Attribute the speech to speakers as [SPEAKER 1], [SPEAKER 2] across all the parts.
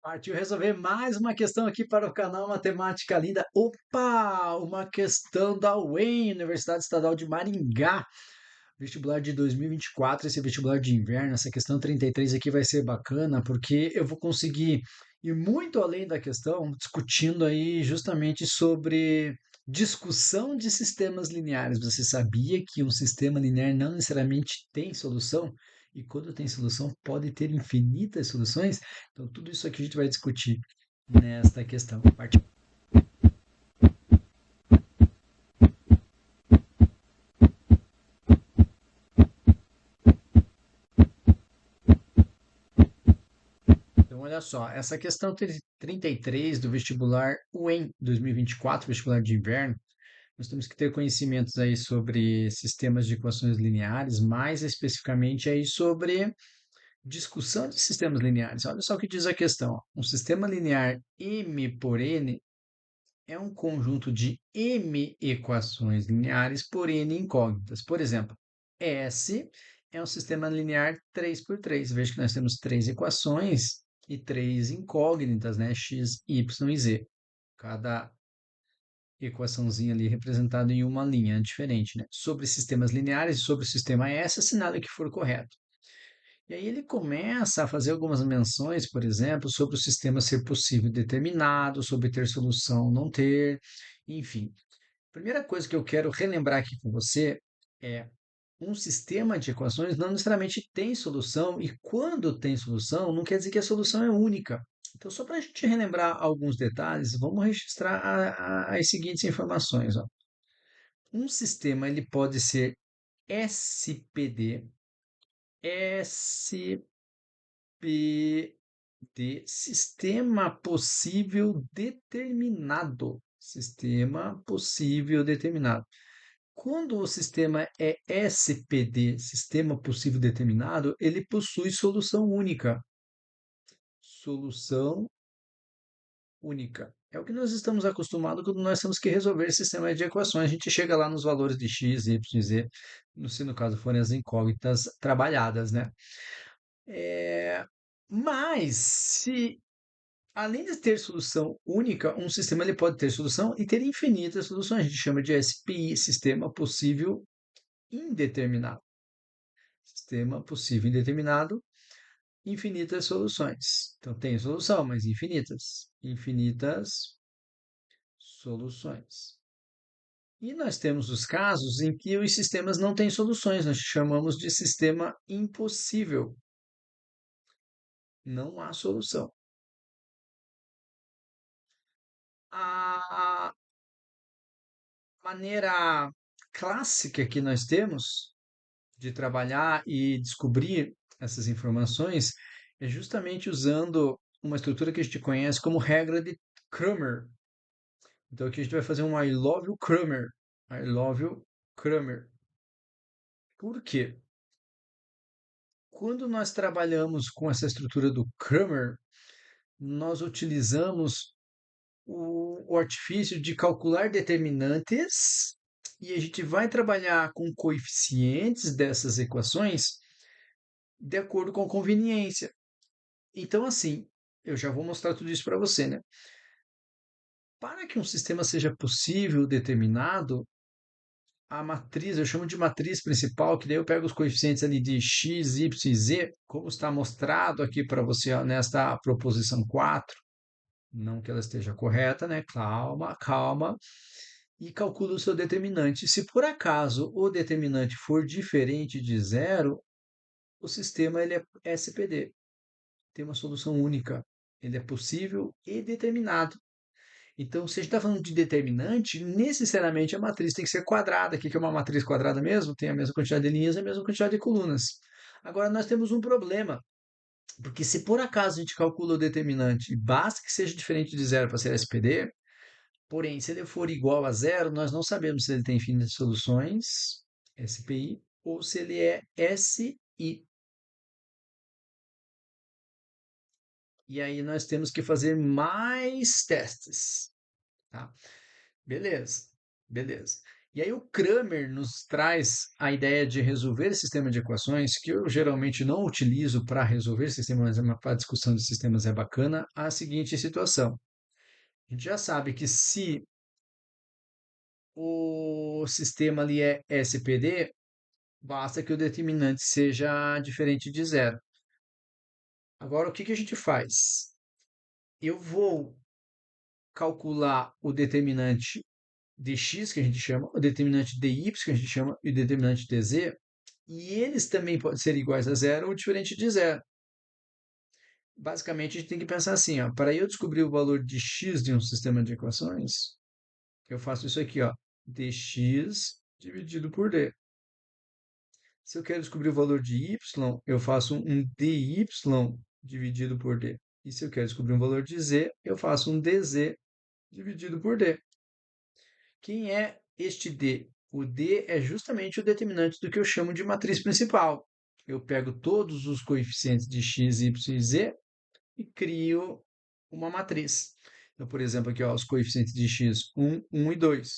[SPEAKER 1] Partiu resolver mais uma questão aqui para o canal Matemática Linda. Opa! Uma questão da UEM, Universidade Estadual de Maringá. Vestibular de 2024, esse vestibular de inverno, essa questão 33 aqui vai ser bacana, porque eu vou conseguir ir muito além da questão, discutindo aí justamente sobre discussão de sistemas lineares. Você sabia que um sistema linear não necessariamente tem solução? E quando tem solução, pode ter infinitas soluções? Então, tudo isso aqui a gente vai discutir nesta questão. Partiu. Então, olha só, essa questão 33 do vestibular UEM 2024, vestibular de inverno, nós temos que ter conhecimentos aí sobre sistemas de equações lineares, mais especificamente aí sobre discussão de sistemas lineares. Olha só o que diz a questão. Um sistema linear M por N é um conjunto de M equações lineares por N incógnitas. Por exemplo, S é um sistema linear 3 por 3. Veja que nós temos três equações e três incógnitas, né? X, Y e Z. Cada equaçãozinha ali representada em uma linha diferente, né? Sobre sistemas lineares e sobre o sistema S, assinale o que for correto. E aí ele começa a fazer algumas menções, por exemplo, sobre o sistema ser possível e determinado, sobre ter solução ou não ter, enfim. Primeira coisa que eu quero relembrar aqui com você é um sistema de equações não necessariamente tem solução, e quando tem solução, não quer dizer que a solução é única. Então, só para a gente relembrar alguns detalhes, vamos registrar as seguintes informações. Ó. Um sistema ele pode ser SPD, sistema possível determinado. Sistema possível determinado. Quando o sistema é SPD, sistema possível determinado, ele possui solução única. Solução única. É o que nós estamos acostumados quando nós temos que resolver sistemas de equações. A gente chega lá nos valores de x, y, z, se no caso forem as incógnitas trabalhadas, né? É, mas, se além de ter solução única, um sistema ele pode ter solução e ter infinitas soluções. A gente chama de SPI, sistema possível indeterminado. Sistema possível indeterminado, infinitas soluções. Então tem solução, mas infinitas. Infinitas soluções. E nós temos os casos em que os sistemas não têm soluções, nós chamamos de sistema impossível. Não há solução. A maneira clássica que nós temos de trabalhar e descobrir essas informações é justamente usando uma estrutura que a gente conhece como regra de Cramer. Então aqui a gente vai fazer um I love you Cramer. I love you Cramer. Por quê? Quando nós trabalhamos com essa estrutura do Cramer, nós utilizamos o artifício de calcular determinantes e a gente vai trabalhar com coeficientes dessas equações de acordo com a conveniência. Então, assim, eu já vou mostrar tudo isso para você, né? Para que um sistema seja possível determinado, a matriz, eu chamo de matriz principal, que daí eu pego os coeficientes ali de x, y e z, como está mostrado aqui para você ó, nesta proposição 4. Não que ela esteja correta, né? Calma, calma. E calcula o seu determinante. Se por acaso o determinante for diferente de zero, o sistema ele é SPD. Tem uma solução única. Ele é possível e determinado. Então, se a gente está falando de determinante, necessariamente a matriz tem que ser quadrada. O que é uma matriz quadrada mesmo? Tem a mesma quantidade de linhas e a mesma quantidade de colunas. Agora, nós temos um problema, porque se por acaso a gente calcula o determinante e basta que seja diferente de zero para ser SPD, porém, se ele for igual a zero, nós não sabemos se ele tem infinitas soluções, SPI, ou se ele é SI. E aí nós temos que fazer mais testes, tá? Beleza, beleza. E aí o Kramer nos traz a ideia de resolver sistema de equações, que eu geralmente não utilizo para resolver sistemas, para discussão de sistemas é bacana, a seguinte situação. A gente já sabe que se o sistema ali é SPD, basta que o determinante seja diferente de zero. Agora, o que que a gente faz? Eu vou calcular o determinante dx, que a gente chama, o determinante dy, que a gente chama, e o determinante dz, e eles também podem ser iguais a zero ou diferente de zero. Basicamente, a gente tem que pensar assim, ó, para eu descobrir o valor de x de um sistema de equações, eu faço isso aqui, ó, dx dividido por d. Se eu quero descobrir o valor de y, eu faço um dy dividido por d. E se eu quero descobrir um valor de z, eu faço um dz dividido por d. Quem é este d? O d é justamente o determinante do que eu chamo de matriz principal. Eu pego todos os coeficientes de x, y e z e crio uma matriz. Então, por exemplo, aqui ó, os coeficientes de x, 1 e 2.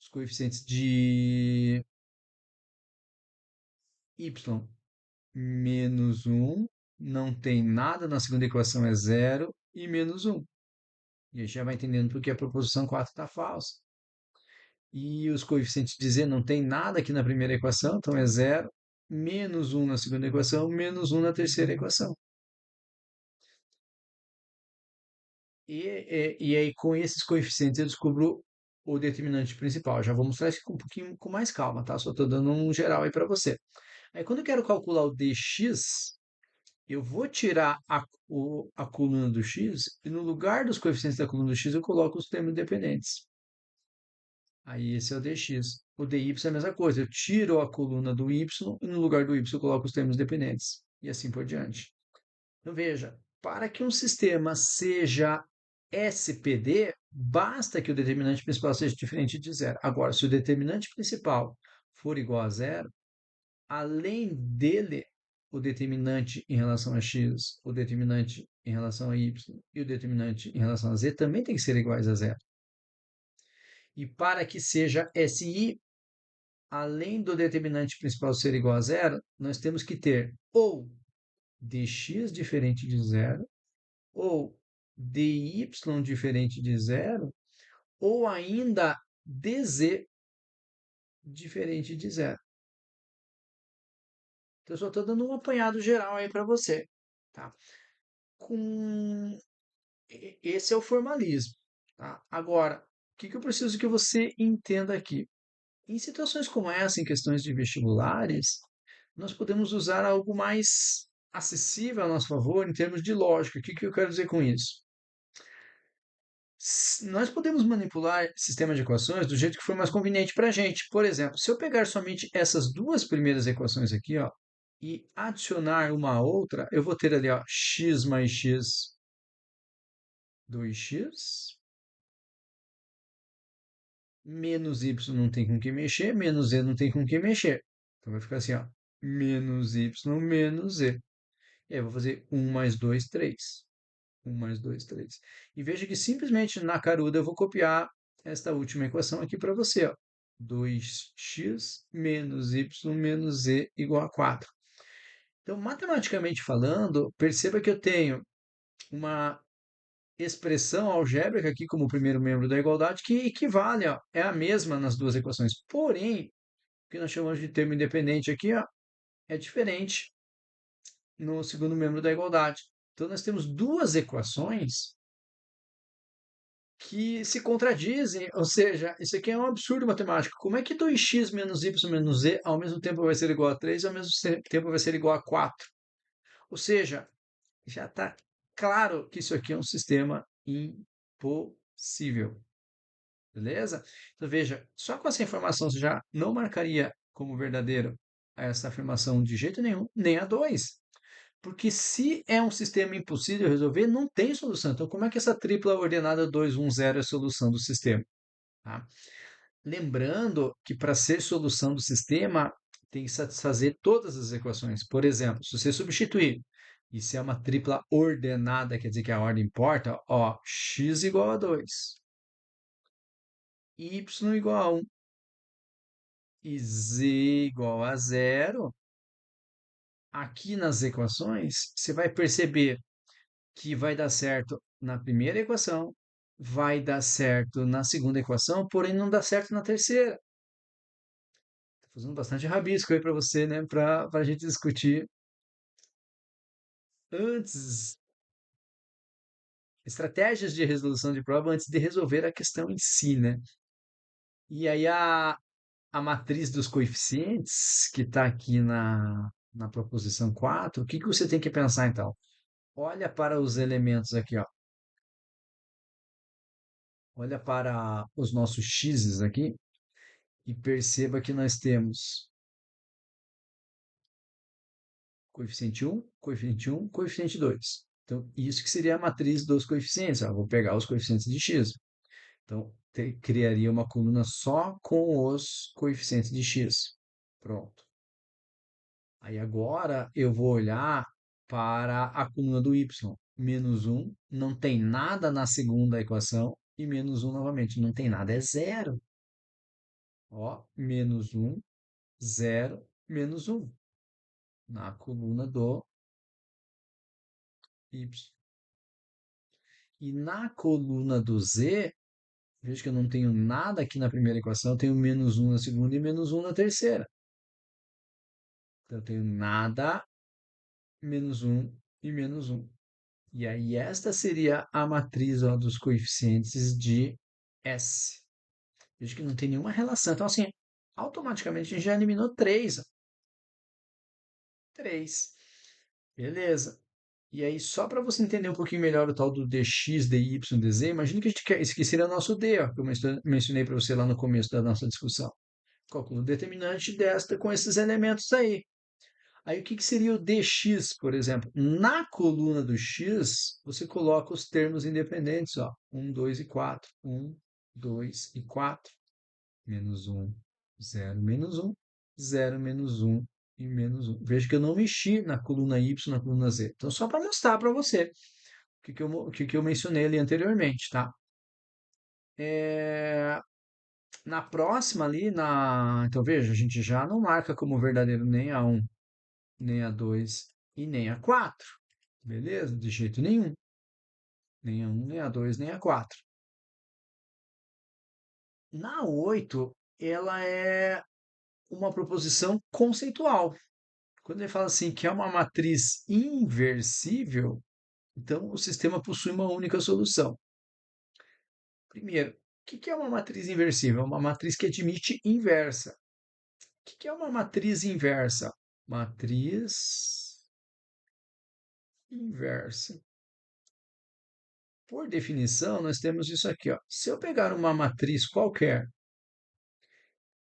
[SPEAKER 1] Os coeficientes de y, menos 1, não tem nada, na segunda equação é zero, e menos 1. E a gente já vai entendendo porque a proposição 4 está falsa. E os coeficientes de z não tem nada aqui na primeira equação, então é zero, menos 1 na segunda equação, menos 1 na terceira equação. E aí, com esses coeficientes, eu descubro o determinante principal. Já vou mostrar isso com um pouquinho com mais calma, tá? Só estou dando um geral aí para você. Aí, quando eu quero calcular o dx, eu vou tirar a coluna do x e no lugar dos coeficientes da coluna do x eu coloco os termos dependentes. Aí esse é o dx. O dy é a mesma coisa. Eu tiro a coluna do y e no lugar do y eu coloco os termos dependentes. E assim por diante. Então veja, para que um sistema seja SPD, basta que o determinante principal seja diferente de zero. Agora, se o determinante principal for igual a zero, além dele, o determinante em relação a x, o determinante em relação a y e o determinante em relação a z também tem que ser iguais a zero. E para que seja SI, além do determinante principal ser igual a zero, nós temos que ter ou dx diferente de zero, ou dy diferente de zero, ou ainda dz diferente de zero. Então, eu só estou dando um apanhado geral aí para você. Tá? Esse é o formalismo. Tá? Agora, o que eu preciso que você entenda aqui? Em situações como essa, em questões de vestibulares, nós podemos usar algo mais acessível a nosso favor em termos de lógica. O que eu quero dizer com isso? Nós podemos manipular sistemas de equações do jeito que for mais conveniente para a gente. Por exemplo, se eu pegar somente essas duas primeiras equações aqui, ó, e adicionar uma a outra, eu vou ter ali, ó, x mais x, 2x, menos y não tem com que mexer, menos z não tem com que mexer. Então vai ficar assim, ó, menos y menos z. E aí eu vou fazer 1 mais 2, 3. 1 mais 2, 3. E veja que simplesmente na caruda eu vou copiar esta última equação aqui para você. Ó. 2x menos y menos z igual a 4. Então, matematicamente falando, perceba que eu tenho uma expressão algébrica aqui como primeiro membro da igualdade que equivale, ó, é a mesma nas duas equações. Porém, o que nós chamamos de termo independente aqui ó, é diferente no segundo membro da igualdade. Então, nós temos duas equações que se contradizem, ou seja, isso aqui é um absurdo matemático. Como é que 2x menos y menos z ao mesmo tempo vai ser igual a 3 e ao mesmo tempo vai ser igual a 4? Ou seja, já está claro que isso aqui é um sistema impossível. Beleza? Então veja, só com essa informação você já não marcaria como verdadeiro essa afirmação de jeito nenhum, nem a 2. Porque se é um sistema impossível de resolver, não tem solução. Então, como é que essa tripla ordenada 2, 1, 0 é a solução do sistema? Tá? Lembrando que para ser solução do sistema, tem que satisfazer todas as equações. Por exemplo, se você substituir, e se é uma tripla ordenada, quer dizer que a ordem importa, ó, x igual a 2, y igual a 1 e z igual a zero, aqui nas equações, você vai perceber que vai dar certo na primeira equação, vai dar certo na segunda equação, porém não dá certo na terceira. Tô fazendo bastante rabisco aí para você, né? Para a gente discutir antes, estratégias de resolução de prova antes de resolver a questão em si, né? E aí a matriz dos coeficientes, que está aqui na proposição 4, o que que você tem que pensar então? Olha para os elementos aqui, ó. Olha para os nossos x's aqui e perceba que nós temos coeficiente coeficiente coeficiente 2. Então, isso que seria a matriz dos coeficientes. Ó, vou pegar os coeficientes de x. Então, criaria uma coluna só com os coeficientes de x. Pronto. Aí agora eu vou olhar para a coluna do y. Menos um não tem nada na segunda equação e menos um novamente. Não tem nada, é zero. Ó, menos um, zero, menos um na coluna do y. E na coluna do z, veja que eu não tenho nada aqui na primeira equação, eu tenho menos um na segunda e menos um na terceira. Então eu tenho nada, menos um e menos um. E aí esta seria a matriz, ó, dos coeficientes de S. Veja que não tem nenhuma relação. Então, assim, automaticamente a gente já eliminou três. Ó. Três. Beleza. E aí, só para você entender um pouquinho melhor o tal do dx, dy, dz, imagine que a gente quer, esse aqui seria o nosso d, ó, que eu mencionei para você lá no começo da nossa discussão. Cálculo determinante desta com esses elementos aí. Aí o que que seria o dx, por exemplo? Na coluna do x, você coloca os termos independentes, ó, 1, 2 e 4. 1, 2 e 4. Menos um, zero, menos um, zero, menos um e menos um. Veja que eu não mexi na coluna y, na coluna z. Então, só para mostrar para você o que eu mencionei ali anteriormente, tá? É, na próxima ali, então veja, a gente já não marca como verdadeiro nem a um, nem a 2 e nem a 4. Beleza? De jeito nenhum. Nem a um, nem a 2, nem a 4. Na 8, ela é uma proposição conceitual. Quando ele fala assim que é uma matriz inversível, então o sistema possui uma única solução. Primeiro, o que é uma matriz inversível? É uma matriz que admite inversa. O que é uma matriz inversa? Matriz inversa. Por definição, nós temos isso aqui. Ó. Se eu pegar uma matriz qualquer,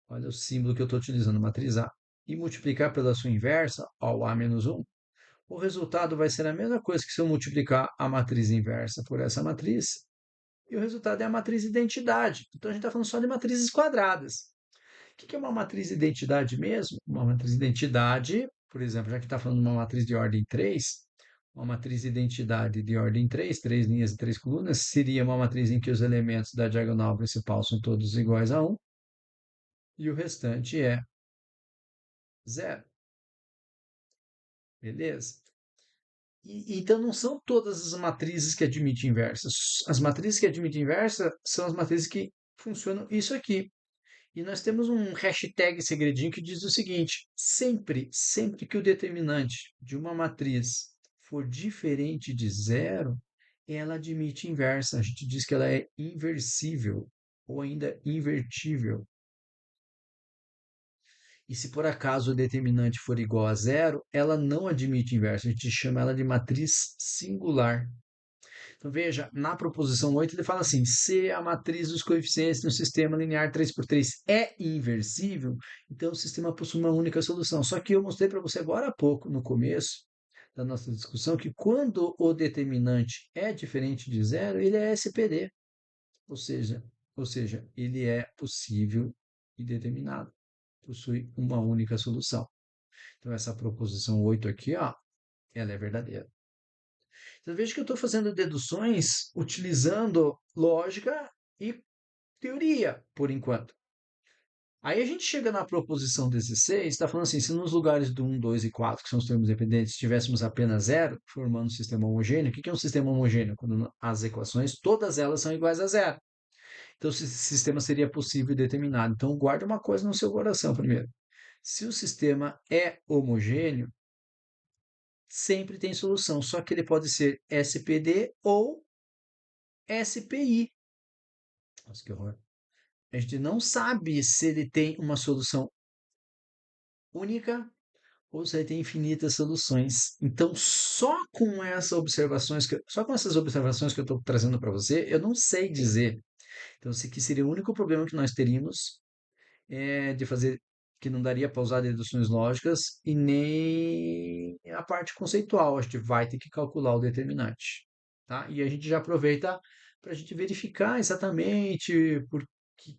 [SPEAKER 1] olha o símbolo que eu estou utilizando, matriz A, e multiplicar pela sua inversa, ó, o A menos 1, o resultado vai ser a mesma coisa que se eu multiplicar a matriz inversa por essa matriz, e o resultado é a matriz identidade. Então a gente está falando só de matrizes quadradas. O que é uma matriz identidade mesmo? Uma matriz identidade, por exemplo, já que está falando de uma matriz de ordem 3, uma matriz identidade de ordem 3, três linhas e três colunas, seria uma matriz em que os elementos da diagonal principal são todos iguais a 1 e o restante é zero. Beleza? Então não são todas as matrizes que admitem inversa. As matrizes que admitem inversa são as matrizes que funcionam isso aqui. E nós temos um hashtag segredinho que diz o seguinte: sempre que o determinante de uma matriz for diferente de zero, ela admite inversa. A gente diz que ela é inversível ou ainda invertível. E se por acaso o determinante for igual a zero, ela não admite inversa. A gente chama ela de matriz singular. Então veja, na proposição 8 ele fala assim: se a matriz dos coeficientes no sistema linear 3 por 3 é inversível, então o sistema possui uma única solução. Só que eu mostrei para você agora há pouco, no começo da nossa discussão, que quando o determinante é diferente de zero, ele é SPD, ou seja, ele é possível e determinado, possui uma única solução. Então essa proposição 8 aqui, ó, ela é verdadeira. Então, veja que eu estou fazendo deduções utilizando lógica e Teoria, por enquanto. Aí a gente chega na proposição 16, está falando assim, se nos lugares do um, 2 e 4, que são os termos dependentes, tivéssemos apenas zero, formando um sistema homogêneo, o que que é um sistema homogêneo? Quando as equações, todas elas são iguais a zero. Então, esse sistema seria possível e determinado. Então, guarde uma coisa no seu coração primeiro. Se o sistema é homogêneo, sempre tem solução, só que ele pode ser SPD ou SPI. Nossa, que horror. A gente não sabe se ele tem uma solução única ou se ele tem infinitas soluções. Então, só com essas observações que eu estou trazendo para você, eu não sei dizer. Então, esse aqui seria o único problema que nós teríamos de fazer que não daria para usar deduções lógicas e nem a parte conceitual. A gente vai ter que calcular o determinante, tá? E a gente já aproveita para a gente verificar exatamente por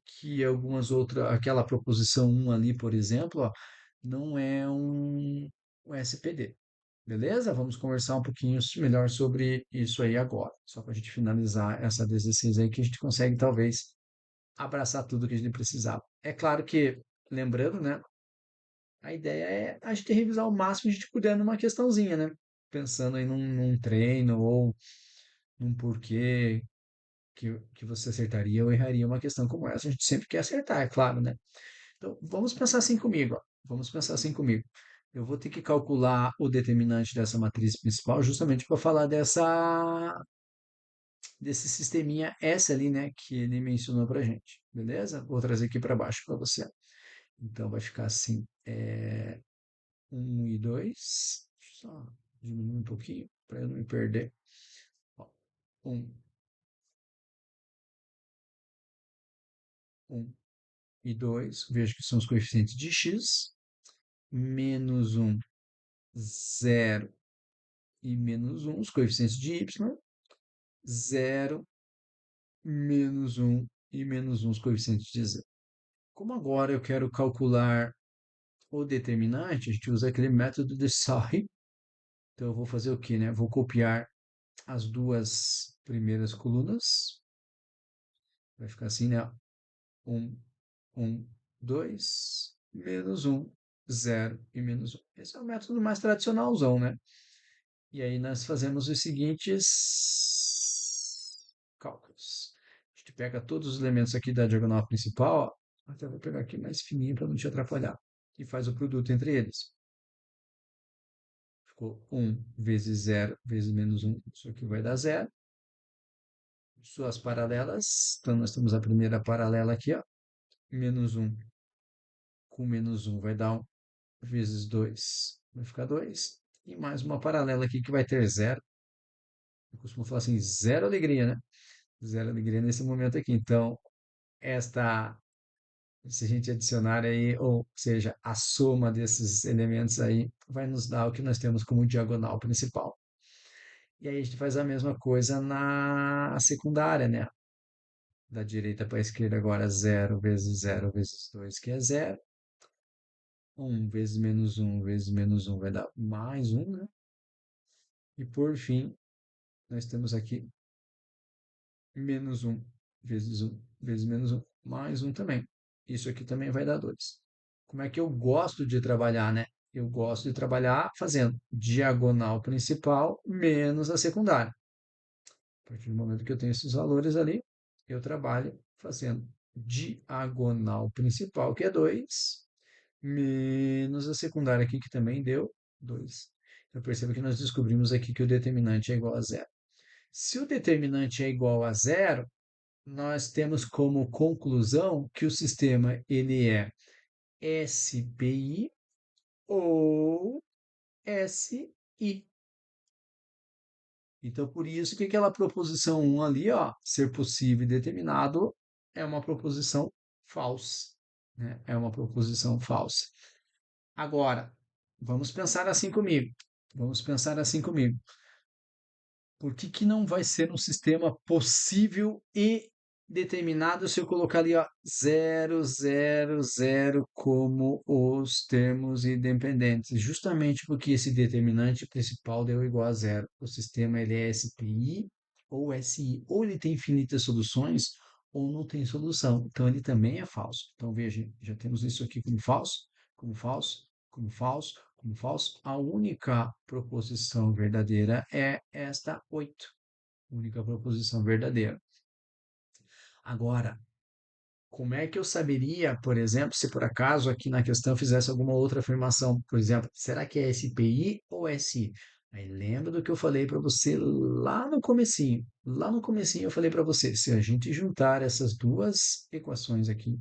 [SPEAKER 1] que algumas outras, aquela proposição um ali, por exemplo, ó, não é um SPD. Beleza? Vamos conversar um pouquinho melhor sobre isso aí agora, só para a gente finalizar essa 16 aí, que a gente consegue talvez abraçar tudo que a gente precisava. É claro que, lembrando, né, a ideia é a gente revisar o máximo que a gente puder numa questãozinha, né? Pensando aí num treino ou num porquê que você acertaria ou erraria uma questão como essa. A gente sempre quer acertar, é claro, né? Então, vamos pensar assim comigo, ó. Vamos pensar assim comigo. Eu vou ter que calcular o determinante dessa matriz principal justamente para falar desse sisteminha S ali, né, que ele mencionou para gente, beleza? Vou trazer aqui para baixo para você. Então vai ficar assim, 1 e 2. Só diminuir um pouquinho para eu não me perder. Ó, 1, 1 e 2. Vejo que são os coeficientes de x. Menos 1, 0 e menos 1. Os coeficientes de y. 0, menos 1 e menos 1. Os coeficientes de z. Como agora eu quero calcular o determinante, a gente usa aquele método de Sarri. Então eu vou fazer o quê, né? Vou copiar as duas primeiras colunas. Vai ficar assim, né? 1, 1, 2, menos 1, 0 e menos 1. Esse é o método mais tradicionalzão, né? E aí nós fazemos os seguintes cálculos. A gente pega todos os elementos aqui da diagonal principal, ó. Até vou pegar aqui mais fininho para não te atrapalhar. E faz o produto entre eles. Ficou 1 vezes 0 vezes menos 1. Isso aqui vai dar 0. Suas paralelas. Então, nós temos a primeira paralela aqui, ó. Menos 1 com menos 1 vai dar 1 vezes 2. Vai ficar 2. E mais uma paralela aqui que vai ter 0. Eu costumo falar assim, zero alegria, né? Zero alegria nesse momento aqui. Então, esta, se a gente adicionar aí, ou seja, a soma desses elementos aí, vai nos dar o que nós temos como diagonal principal. E aí a gente faz a mesma coisa na secundária, né? Da direita para a esquerda agora, zero vezes 2 que é zero. 1 vezes menos um vai dar mais um, né? E por fim, nós temos aqui menos um vezes menos um mais um também. Isso aqui também vai dar 2. Como é que eu gosto de trabalhar, né? Eu gosto de trabalhar fazendo diagonal principal menos a secundária. A partir do momento que eu tenho esses valores ali, eu trabalho fazendo diagonal principal, que é 2 menos a secundária aqui, que também deu 2. Eu percebo que nós descobrimos aqui que o determinante é igual a zero. Se o determinante é igual a zero, nós temos como conclusão que o sistema ele é SPI ou SI. Então, por isso que aquela proposição um ali, ó, ser possível e determinado, é uma proposição falsa, né? É uma proposição falsa. Agora, vamos pensar assim comigo. Vamos pensar assim comigo. Por que que não vai ser um sistema possível e determinado se eu colocar ali, ó, 0, 0, 0 como os termos independentes? Justamente porque esse determinante principal deu igual a zero. O sistema ele é SPI ou SI. Ou ele tem infinitas soluções, ou não tem solução. Então ele também é falso. Então veja, já temos isso aqui como falso, como falso, como falso, como falso. A única proposição verdadeira é esta 8. Única proposição verdadeira. Agora, como é que eu saberia, por exemplo, se por acaso aqui na questão eu fizesse alguma outra afirmação? Por exemplo, será que é SPI ou SI? Aí lembra do que eu falei para você lá no comecinho. Lá no comecinho eu falei para você, se a gente juntar essas duas equações aqui,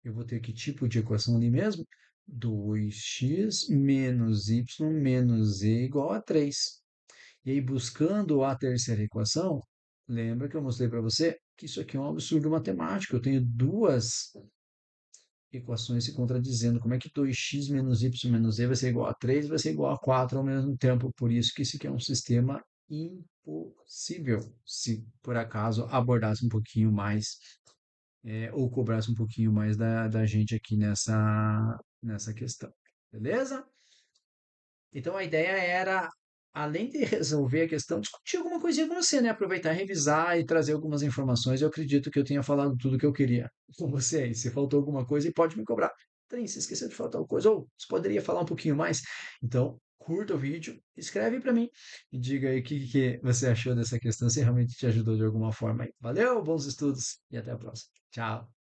[SPEAKER 1] eu vou ter que tipo de equação ali mesmo? 2x menos y menos z igual a 3. E aí, buscando a terceira equação, lembra que eu mostrei para você que isso aqui é um absurdo matemático. Eu tenho duas equações se contradizendo. Como é que 2x menos y menos z vai ser igual a 3, vai ser igual a 4 ao mesmo tempo? Por isso que isso aqui é um sistema impossível, se por acaso abordasse um pouquinho mais, ou cobrasse um pouquinho mais da gente aqui nessa questão. Beleza? Então a ideia era, além de resolver a questão, discutir alguma coisinha com você, né? Aproveitar, revisar e trazer algumas informações. Eu acredito que eu tenha falado tudo que eu queria com você aí. Se faltou alguma coisa, pode me cobrar. Trin, se esqueceu de faltar alguma coisa, ou você poderia falar um pouquinho mais? Então, curta o vídeo, escreve para mim e diga aí o que você achou dessa questão, se realmente te ajudou de alguma forma aí. Valeu, bons estudos e até a próxima. Tchau.